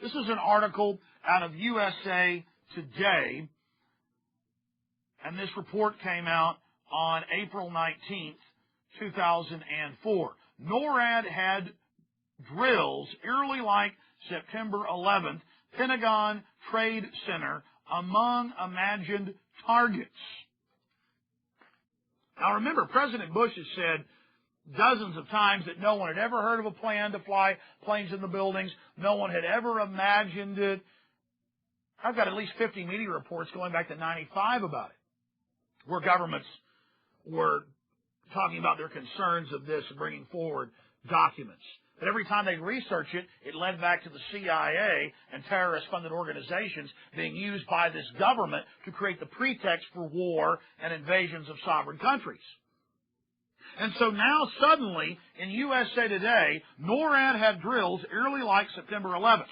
This is an article out of USA Today, and this report came out on April 19th, 2004. NORAD had drills eerily like September 11th, Pentagon Trade Center among imagined targets. Now remember, President Bush has said dozens of times that no one had ever heard of a plan to fly planes in the buildings. No one had ever imagined it. I've got at least 50 media reports going back to 95 about it, where governments were talking about their concerns of this and bringing forward documents. But every time they'd research it, it led back to the CIA and terrorist-funded organizations being used by this government to create the pretext for war and invasions of sovereign countries. And so now suddenly, in USA Today, NORAD had drills eerily like September 11th.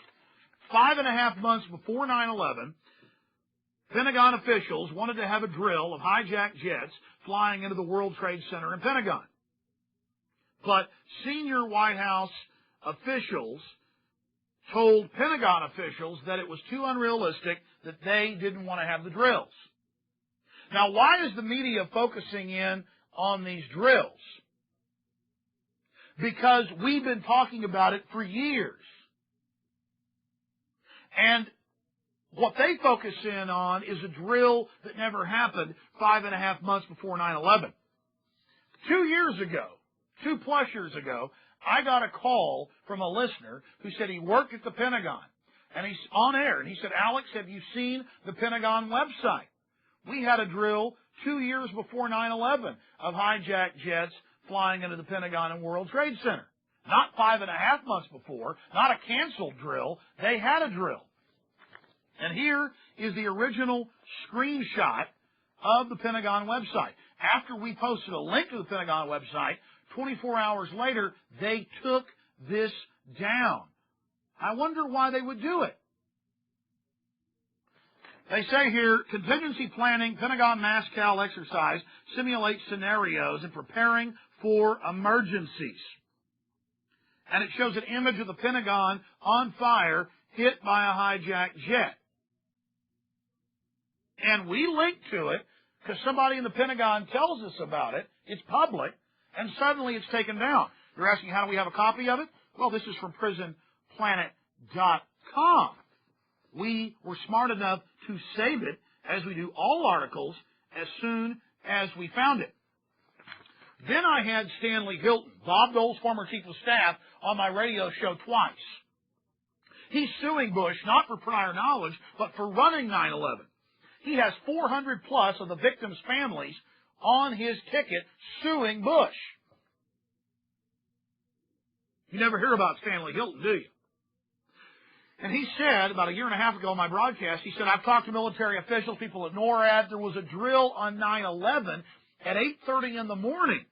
5.5 months before 9/11, Pentagon officials wanted to have a drill of hijacked jets flying into the World Trade Center in Pentagon. But senior White House officials told Pentagon officials that it was too unrealistic, that they didn't want to have the drills. Now, why is the media focusing in on these drills? Because we've been talking about it for years. And what they focus in on is a drill that never happened 5.5 months before 9/11. 2 years ago, 2+ years ago, I got a call from a listener who said he worked at the Pentagon, and he's on air, and he said, Alex, have you seen the Pentagon website? We had a drill 2 years before 9/11 of hijacked jets flying into the Pentagon and World Trade Center. Not 5.5 months before, not a canceled drill. They had a drill. And here is the original screenshot of the Pentagon website. After we posted a link to the Pentagon website, 24 hours later, they took this down. I wonder why they would do it. They say here, contingency planning, Pentagon mass cal exercise, simulates scenarios and preparing for emergencies. And it shows an image of the Pentagon on fire, hit by a hijacked jet. And we link to it because somebody in the Pentagon tells us about it. It's public. And suddenly it's taken down. You're asking, how do we have a copy of it? Well, this is from prisonplanet.com. We were smart enough to save it, as we do all articles, as soon as we found it. Then I had Stanley Hilton, Bob Dole's former chief of staff, on my radio show twice. He's suing Bush not for prior knowledge, but for running 9/11. He has 400+ of the victims' families on his ticket suing Bush. You never hear about Stanley Hilton, do you? And he said, about 1.5 years ago on my broadcast, he said, I've talked to military officials, people at NORAD. There was a drill on 9/11 at 8:30 in the morning.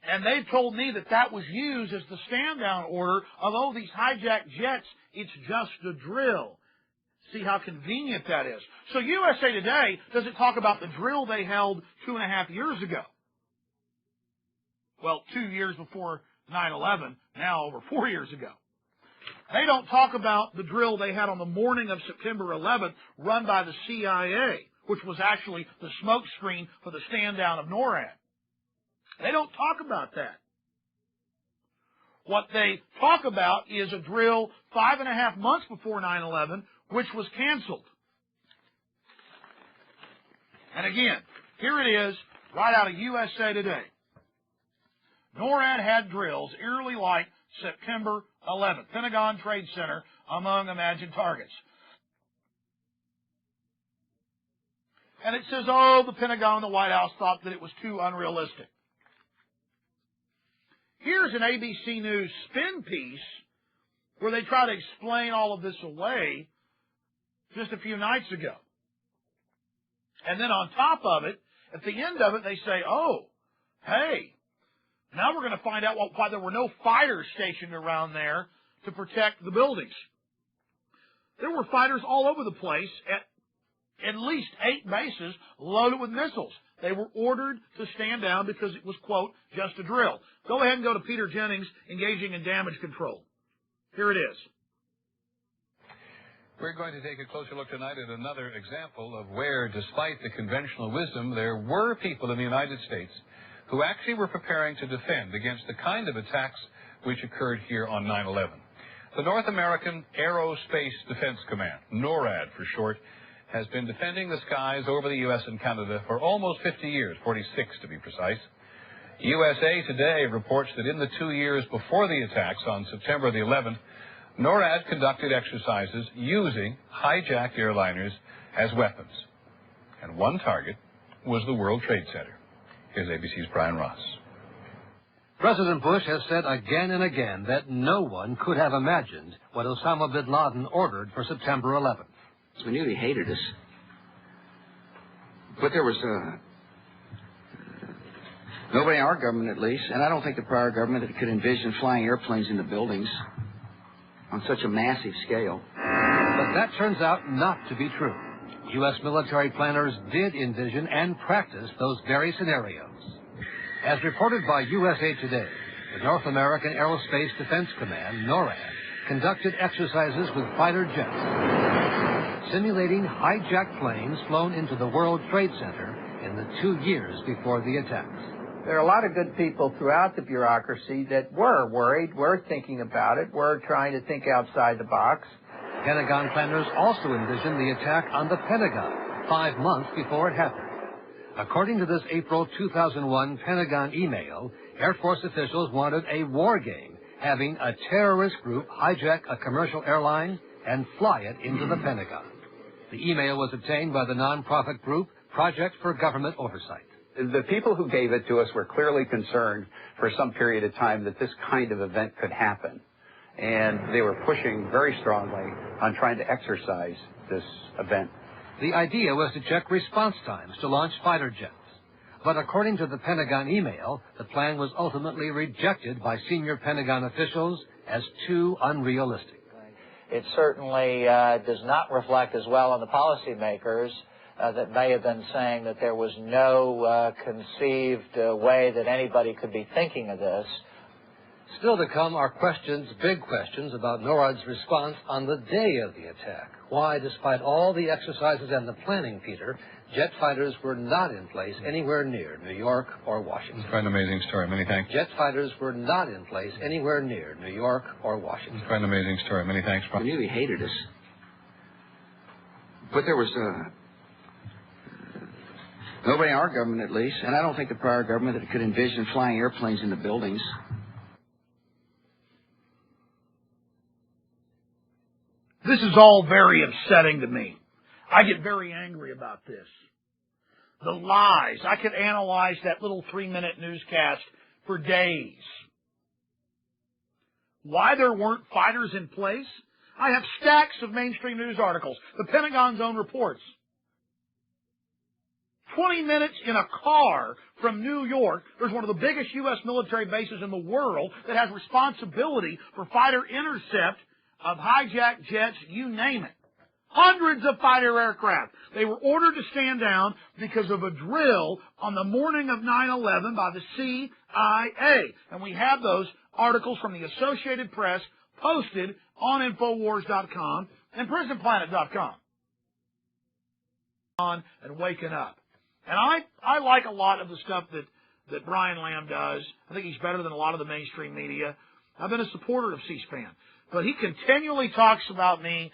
And they told me that that was used as the stand-down order of, oh, these hijacked jets, it's just a drill. See how convenient that is. So USA Today doesn't talk about the drill they held 2.5 years ago. Well, 2 years before 9/11, now over 4 years ago. They don't talk about the drill they had on the morning of September 11th run by the CIA, which was actually the smoke screen for the stand-down of NORAD. They don't talk about that. What they talk about is a drill 5.5 months before 9/11, which was canceled. And again, here it is, right out of USA Today. NORAD had drills eerily like September 11th, Pentagon Trade Center among imagined targets. And it says, oh, the Pentagon and the White House thought that it was too unrealistic. Here's an ABC News spin piece where they try to explain all of this away just a few nights ago. And then on top of it, at the end of it, they say, oh, hey, now we're going to find out why there were no fighters stationed around there to protect the buildings. There were fighters all over the place at least 8 bases loaded with missiles. They were ordered to stand down because it was, quote, just a drill. Go ahead and go to Peter Jennings, engaging in damage control. Here it is. We're going to take a closer look tonight at another example of where, despite the conventional wisdom, there were people in the United States who actually were preparing to defend against the kind of attacks which occurred here on 9/11. The North American Aerospace Defense Command, NORAD for short, has been defending the skies over the U.S. and Canada for almost 50 years, 46 to be precise. USA Today reports that in the 2 years before the attacks on September the 11th, NORAD conducted exercises using hijacked airliners as weapons. And one target was the World Trade Center. Here's ABC's Brian Ross. President Bush has said again and again that no one could have imagined what Osama bin Laden ordered for September 11th. We knew he hated us. But there was nobody in our government, at least, and I don't think the prior government that could envision flying airplanes into buildings on such a massive scale. But that turns out not to be true. U.S. military planners did envision and practice those very scenarios. As reported by USA Today, the North American Aerospace Defense Command, NORAD, conducted exercises with fighter jets, simulating hijacked planes flown into the World Trade Center in the 2 years before the attacks. There are a lot of good people throughout the bureaucracy that were worried, were thinking about it, were trying to think outside the box. Pentagon planners also envisioned the attack on the Pentagon 5 months before it happened. According to this April 2001 Pentagon email, Air Force officials wanted a war game, having a terrorist group hijack a commercial airline and fly it into the Pentagon. The email was obtained by the nonprofit group Project for Government Oversight. The people who gave it to us were clearly concerned for some period of time that this kind of event could happen. And they were pushing very strongly on trying to exercise this event. The idea was to check response times to launch fighter jets. But according to the Pentagon email, the plan was ultimately rejected by senior Pentagon officials as too unrealistic. It certainly does not reflect as well on the policymakers that may have been saying that there was no conceived way that anybody could be thinking of this. Still to come are questions, big questions, about NORAD's response on the day of the attack. Why, despite all the exercises and the planning, Peter, jet fighters were not in place anywhere near New York or Washington. It's quite an amazing story. Many thanks. Jet fighters were not in place anywhere near New York or Washington. It's quite an amazing story. Many thanks. We knew he hated us. But there was nobody in our government, at least, and I don't think the prior government that could envision flying airplanes into buildings. This is all very upsetting to me. I get very angry about this. The lies. I could analyze that little 3-minute newscast for days. Why there weren't fighters in place? I have stacks of mainstream news articles. The Pentagon's own reports. 20 minutes in a car from New York, there's one of the biggest U.S. military bases in the world that has responsibility for fighter intercept of hijacked jets, you name it. Hundreds of fighter aircraft. They were ordered to stand down because of a drill on the morning of 9/11 by the CIA. And we have those articles from the Associated Press posted on Infowars.com and PrisonPlanet.com. On and waking up. And I like a lot of the stuff that Brian Lamb does. I think he's better than a lot of the mainstream media. I've been a supporter of C-SPAN. But he continually talks about me,